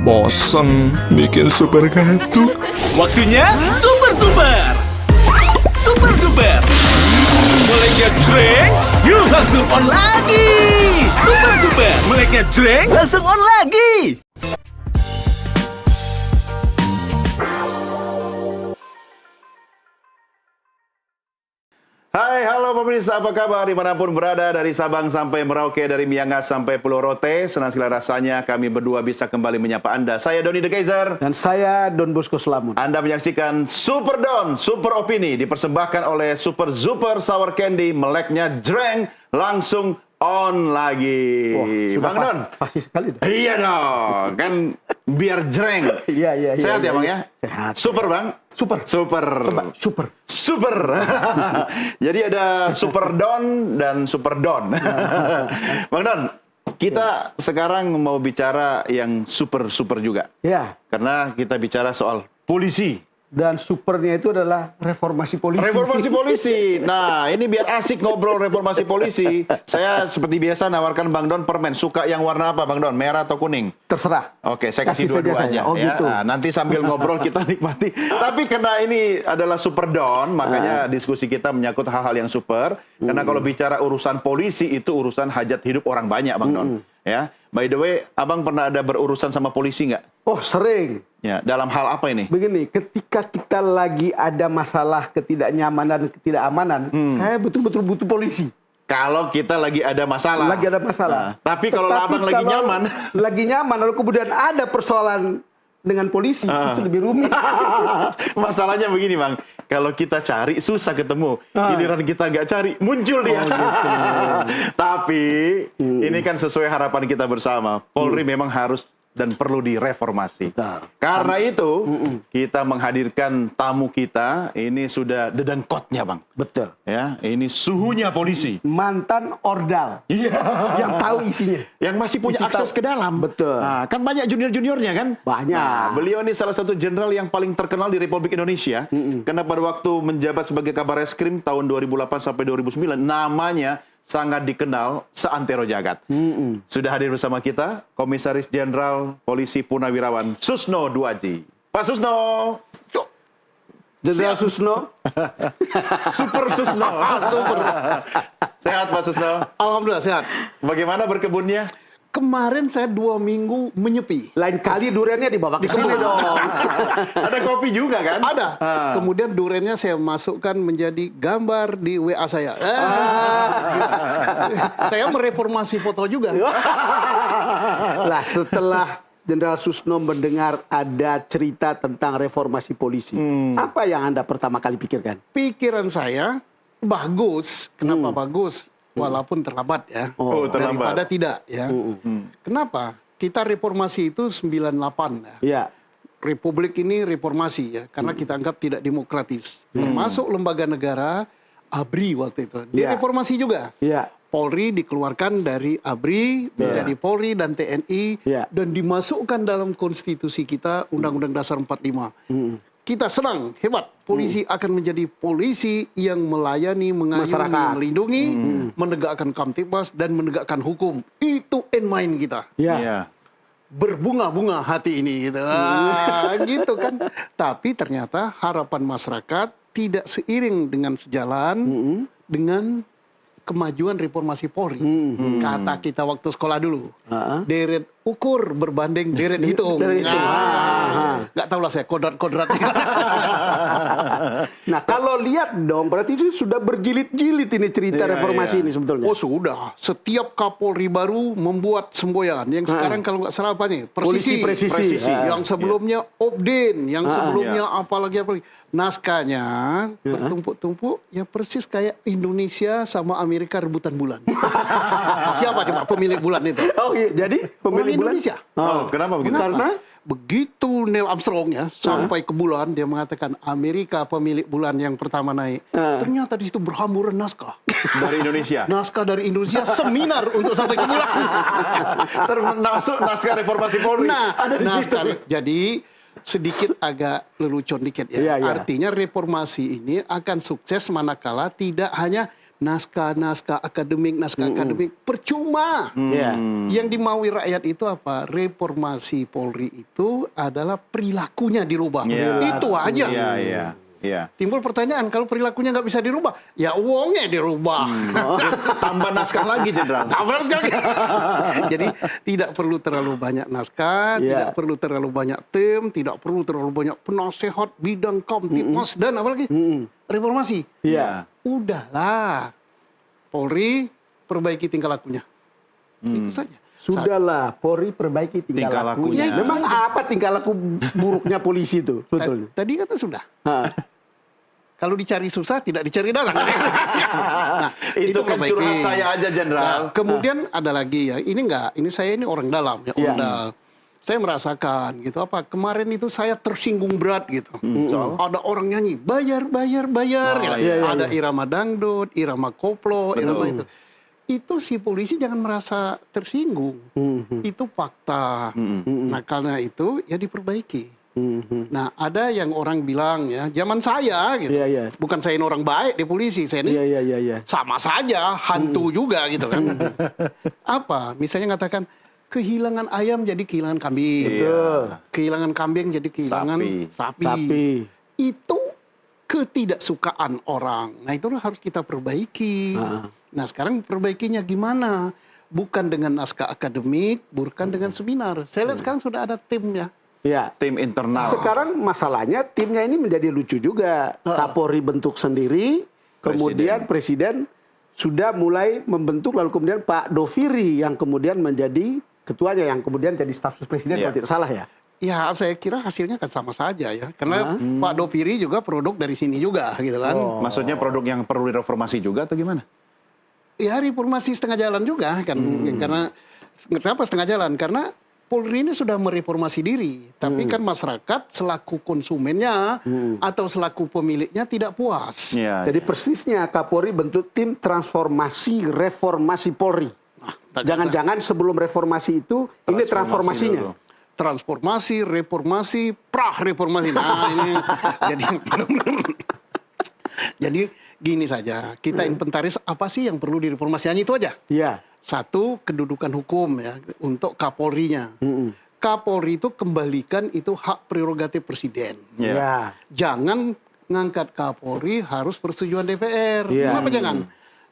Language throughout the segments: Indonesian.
Bosen bikin super gantung. Waktunya super. Super. Meleknya jreng, yuk langsung on lagi. Super. Meleknya jreng, langsung on lagi. Hai, halo pemirsa, apa kabar? Dimanapun berada, dari Sabang sampai Merauke, dari Miangas sampai Pulau Rote, senang sekali rasanya kami berdua bisa kembali menyapa Anda. Saya Doni The Kaiser. Dan saya Don Bosco Slamun. Anda menyaksikan Super Don, Super Opini, dipersembahkan oleh Super Sour Candy, meleknya jreng, langsung on lagi. Bang Don. Pasti sekali. Iya dong, kan biar jreng. Iya. Sehat ya Bang ya? Sehat. Super Bang? Super. Super. Jadi ada Super Don dan Super Don. Bang Don, kita sekarang mau bicara yang super juga. Ya. Karena kita bicara soal polisi. Dan supernya itu adalah reformasi polisi. Reformasi polisi. Nah, ini biar asik ngobrol reformasi polisi. Saya seperti biasa nawarkan Bang Don permen. Suka yang warna apa Bang Don? Merah atau kuning? Terserah. Oke, saya kasih Kasih saja dua-duanya. saya. Oh, Ya. gitu. Nah, nanti sambil ngobrol kita nikmati. Tapi karena ini adalah Super Don, makanya diskusi kita menyangkut hal-hal yang super. Karena kalau bicara urusan polisi itu urusan hajat hidup orang banyak, Bang Don. Ya, by the way, Abang pernah ada berurusan sama polisi nggak? Oh, sering. Ya, dalam hal apa ini? Begini, ketika kita lagi ada masalah ketidaknyamanan, ketidakamanan, saya betul-betul butuh polisi. Kalau kita lagi ada masalah. Lagi ada masalah. Nah, tapi kalau Abang lagi kalau nyaman. Lagi nyaman, lalu kemudian ada persoalan dengan polisi, itu lebih rumit. Masalahnya begini Bang, kalau kita cari susah ketemu, giliran kita nggak cari muncul dia. Tapi ini kan sesuai harapan kita bersama, Polri memang harus dan perlu direformasi. Karena itu kita menghadirkan tamu kita, ini sudah dedengkotnya Bang. Betul. Ya, ini suhunya polisi. Mantan ordal. Iya. Yang tahu isinya. Yang masih punya Isi akses tahu. ke dalam. Betul. Nah, kan banyak junior-juniornya kan? Banyak. Nah, beliau ini salah satu jenderal yang paling terkenal di Republik Indonesia. Karena pada waktu menjabat sebagai Kabar Reskrim tahun 2008 sampai 2009, namanya sangat dikenal seantero jagat. Sudah hadir bersama kita Komisaris Jenderal Polisi Purnawirawan Susno Duaji. Pak Susno. Jenderal Susno. Super Susno. Super. Sehat Pak Susno? Alhamdulillah sehat. Bagaimana berkebunnya? Kemarin saya 2 minggu menyepi. Lain kali duriannya dibawa ke sini dong. Ada kopi juga kan? Ada. Kemudian duriannya saya masukkan menjadi gambar di WA saya. Saya mereformasi foto juga. Lah setelah Jenderal Susno mendengar ada cerita tentang reformasi polisi, apa yang Anda pertama kali pikirkan? Pikiran saya bagus. Kenapa bagus? Walaupun terlambat ya. Oh, terlambat. Daripada tidak ya. Kenapa? Kita reformasi itu 98 ya. Ya. Republik ini reformasi ya, karena kita anggap tidak demokratis. Termasuk lembaga negara, ABRI waktu itu. Dia reformasi juga. Ya. Polri dikeluarkan dari ABRI menjadi Polri dan TNI dan dimasukkan dalam konstitusi kita Undang-Undang Dasar 45. Kita senang, hebat. Polisi akan menjadi polisi yang melayani, mengayomi, masyarakat, melindungi, menegakkan kamtibmas dan menegakkan hukum. Itu end mind kita. Ya. Iya. Berbunga-bunga hati ini gitu. Gitu kan. Tapi ternyata harapan masyarakat tidak seiring dengan sejalan dengan kemajuan reformasi Polri. Kata kita waktu sekolah dulu. Deret ukur berbanding deret hitung. Nggak tahu lah saya kodrat-kodrat. Nah kalau lihat dong, berarti itu sudah berjilid-jilid ini cerita reformasi ini sebetulnya. Oh sudah. Setiap Kapolri baru membuat semboyan. Yang sekarang kalau nggak salah apa nih? Polisi presisi. Yang sebelumnya Obden. Yang sebelumnya apalagi. Naskahnya bertumpuk-tumpuk ya persis kayak Indonesia sama Amerika rebutan bulan. Siapa coba pemilik bulan itu? Oh iya, jadi pemilik bulan Indonesia. Oh, kenapa begitu? Karena begitu Neil Armstrong ya sampai ke bulan, dia mengatakan Amerika pemilik bulan yang pertama naik. Ternyata di situ berhamburan naskah. Dari Indonesia. Naskah dari Indonesia, seminar untuk sampai ke bulan. Termasuk naskah reformasi Polri. Nah, ada di situ. jadi sedikit agak lelucon dikit ya. Iya, iya. Artinya reformasi ini akan sukses manakala tidak hanya naskah akademik, percuma. Iya. Yang dimaui rakyat itu apa? Reformasi Polri itu adalah perilakunya dirubah. Iya. Itu aja. Iya. Timbul pertanyaan, kalau perilakunya nggak bisa dirubah, ya uangnya dirubah. Tambah naskah lagi, Jenderal. Jadi tidak perlu terlalu banyak naskah, tidak perlu terlalu banyak tim, tidak perlu terlalu banyak penasehat bidang Kamtipmas dan apalagi reformasi. Iya. Udahlah, Polri perbaiki tingkah lakunya. Itu saja. Sudahlah, Polri perbaiki tingkah lakunya. lakunya. Memang apa tingkah laku buruknya polisi itu? Betul. Tadi kan sudah. Ha. Kalau dicari susah, tidak dicari dalam. Nah, Itu kan perbaiki. curhat saya aja, Jenderal. Nah, kemudian ada lagi ya, ini saya ini orang dalam ya, orang dalam. Saya merasakan gitu apa kemarin itu saya tersinggung berat gitu. Soal? Ada orang nyanyi bayar gitu. iya, Ada irama dangdut, irama koplo, irama itu. Itu si polisi jangan merasa tersinggung. Itu fakta. Nah karena itu ya diperbaiki. Nah ada yang orang bilang ya zaman saya gitu. Iya. Bukan saya ini orang baik di polisi, saya ini Iya. sama saja hantu juga gitu kan. Apa? Misalnya ngatakan kehilangan ayam jadi kehilangan kambing. Betul. Kehilangan kambing jadi kehilangan sapi. Itu ketidaksukaan orang. Nah itu harus kita perbaiki. Nah sekarang perbaikinya gimana? Bukan dengan naskah akademik, bukan dengan seminar. Saya lihat sekarang sudah ada tim ya. Iya. Tim internal. Sekarang masalahnya timnya ini menjadi lucu juga. Kapolri bentuk sendiri, kemudian Presiden sudah mulai membentuk, lalu kemudian Pak Doviri yang kemudian menjadi ketuanya, yang kemudian jadi staf sus Presiden kalau tidak salah ya. Ya saya kira hasilnya kan sama saja ya. Karena Pak Doviri juga produk dari sini juga gitu kan. Maksudnya produk yang perlu direformasi juga atau gimana? Ya reformasi setengah jalan juga kan. Karena kenapa setengah jalan? Karena Polri ini sudah mereformasi diri, tapi kan masyarakat selaku konsumennya atau selaku pemiliknya tidak puas. Iya. Jadi persisnya Kapolri bentuk tim transformasi reformasi Polri. Jangan-jangan sebelum reformasi itu ini transformasinya. dulu. Transformasi, reformasi, reformasi. Nah ini jadi gini saja. Kita inventaris apa sih yang perlu direformasi, hanya itu aja. Iya. Satu, kedudukan hukum ya untuk Kapolrinya. Kapolri itu kembalikan itu hak prerogatif presiden. Iya. Jangan ngangkat Kapolri harus persetujuan DPR. Iya. Kenapa jangan?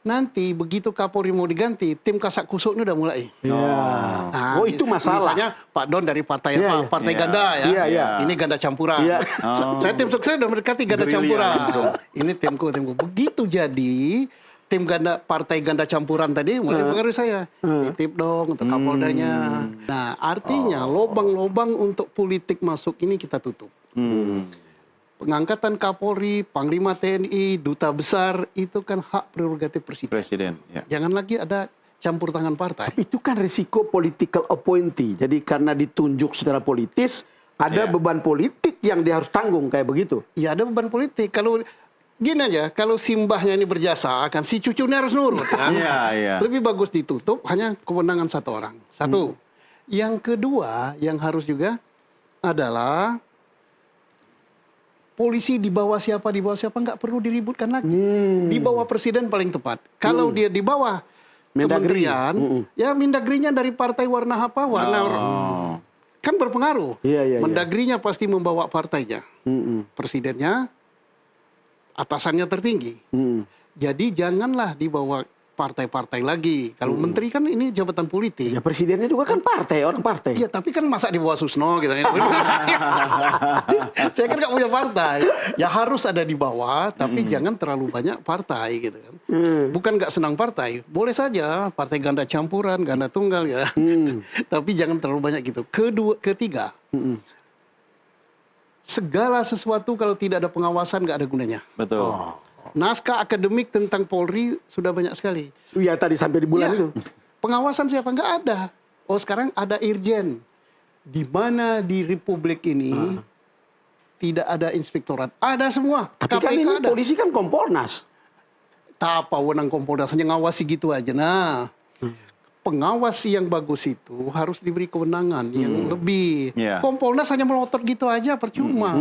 Nanti begitu Kapolri mau diganti, tim kasak kusuk ini udah mulai. Nah, Oh itu masalah. Misalnya Pak Don dari partai Iya, apa? iya. Partai Iya. ganda ya. Iya. Ini ganda campuran. Iya. Saya tim sukses udah mendekati ganda Gerilya campuran. langsung. Ini timku. Begitu jadi tim ganda partai ganda campuran tadi mulai pengaruh saya. Titip dong untuk Kapoldanya. Nah, artinya lobang-lobang untuk politik masuk ini kita tutup. Pengangkatan Kapolri, Panglima TNI, Duta Besar itu kan hak prerogatif presiden. Presiden. Ya. Jangan lagi ada campur tangan partai. Itu kan risiko political appointee. Jadi karena ditunjuk secara politis, ada beban politik yang dia harus tanggung kayak begitu. Ya ada beban politik. Kalau gini aja, kalau simbahnya ini berjasa, kan si cucunya harus nurut kan. Iya. Lebih bagus ditutup hanya kewenangan satu orang. Satu. Yang kedua, yang harus juga adalah polisi di bawah siapa nggak perlu diributkan lagi. Di bawah presiden paling tepat. Kalau dia di bawah Mendagri. kementerian, ya Mendagrinya dari partai warna apa? Warna kan berpengaruh. Iya. Mendagrinya pasti membawa partainya. Presidennya atasannya tertinggi. Jadi janganlah dibawa partai-partai lagi. Kalau menteri kan ini jabatan politik. Ya presidennya juga kan partai, orang partai. Iya, tapi kan masa di bawah Susno gitu. Saya kan nggak punya partai. Ya harus ada di bawah, tapi jangan terlalu banyak partai gitu kan. Bukan nggak senang partai, boleh saja partai ganda campuran, ganda tunggal ya. Tapi jangan terlalu banyak gitu. Ketiga, segala sesuatu kalau tidak ada pengawasan nggak ada gunanya. Betul. Naskah akademik tentang Polri sudah banyak sekali. Iya tadi sampai di bulan Iya. itu. Pengawasan siapa? Nggak ada. Oh sekarang ada Irjen. Di mana di Republik ini tidak ada inspektorat. Ada semua. Tapi kan ini ada. polisi kan Kompolnas. Apa wewenang Kompolnas hanya ngawasi gitu aja. Nah, pengawas yang bagus itu harus diberi kewenangan yang lebih. Iya. Kompolnas hanya melotot gitu aja percuma.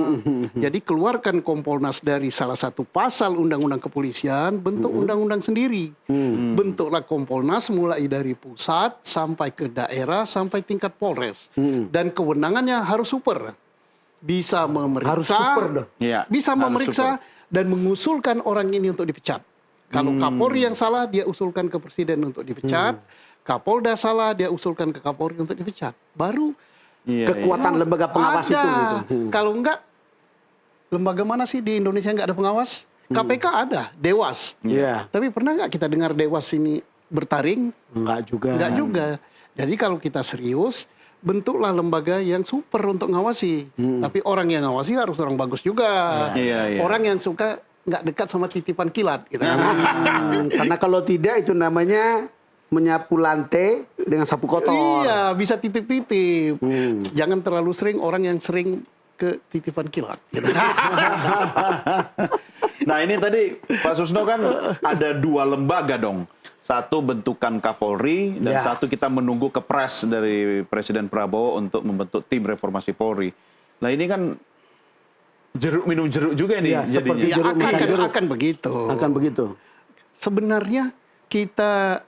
Jadi keluarkan Kompolnas dari salah satu pasal Undang-Undang Kepolisian, bentuk undang-undang sendiri. Bentuklah Kompolnas mulai dari pusat sampai ke daerah sampai tingkat Polres. Dan kewenangannya harus super. Bisa memeriksa, Harus super dong. Iya, bisa harus memeriksa dan mengusulkan orang ini untuk dipecat. Kalau Kapolri yang salah, dia usulkan ke Presiden untuk dipecat. Kapolda salah, dia usulkan ke Kapolri untuk dipecat. Baru Iya, Kekuatan lembaga pengawas ada. itu. Gitu. Kalau enggak, lembaga mana sih di Indonesia enggak ada pengawas? KPK ada, Dewas. Iya. Tapi pernah nggak kita dengar Dewas ini bertaring? Enggak juga. Enggak juga. Jadi kalau kita serius, bentuklah lembaga yang super untuk ngawasi. Tapi orang yang ngawasi harus orang bagus juga. Iya, iya. Orang yang suka nggak dekat sama titipan kilat. Gitu. Karena kalau tidak itu namanya menyapu lantai dengan sapu kotor. Iya, bisa titip-titip. Jangan terlalu sering orang yang sering ke titipan kilat. Gitu. Nah ini tadi Pak Susno kan ada 2 lembaga dong. Satu bentukan Kapolri dan Ya. satu kita menunggu kepres dari Presiden Prabowo untuk membentuk tim reformasi Polri. Nah ini kan jeruk minum jeruk juga nih Ya, jadinya. seperti Ya, jeruk makan jeruk. akan begitu. Akan begitu. Sebenarnya kita